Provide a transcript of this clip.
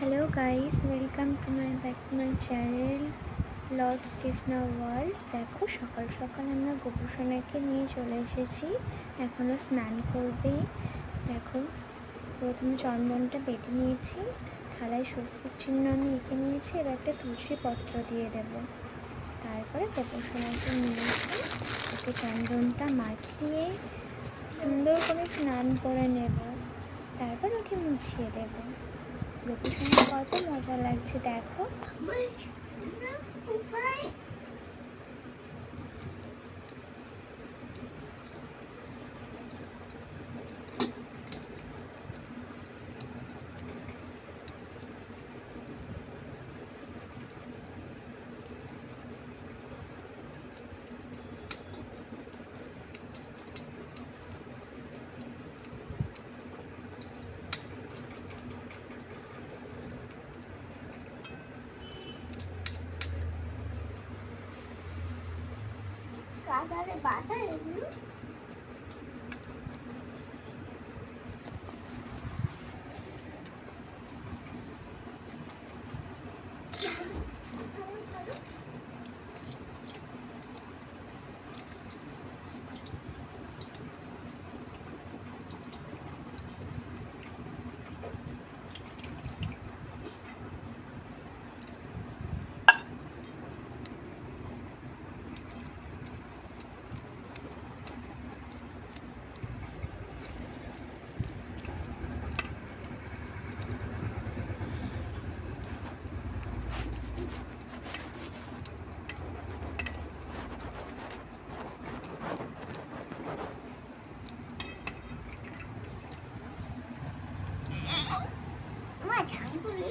Hello guys, welcome to back to my channel lords Krishna world. দেখো, সকাল সকাল আমরা গোপুসোনাকে নিয়ে চলে এসেছি। এখনও স্নান করবে। দেখো, প্রথমে চন্দনটা বেটে নিয়েছি, থালায় স্বস্তিক চিহ্ন আমি এঁকে নিয়েছি। এবার একটা তুলসী পত্র দিয়ে দেব। তারপরে গোপুসোনাকে নিয়ে এসে ওকে চন্দনটা মাখিয়ে সুন্দর করে স্নান করে নেব। তারপর ওকে মুছিয়ে দেবো। গোপুসোনা কত মজা লাগছে দেখো। কাদারে বাঁধা এগুলো। মা ঝাল করে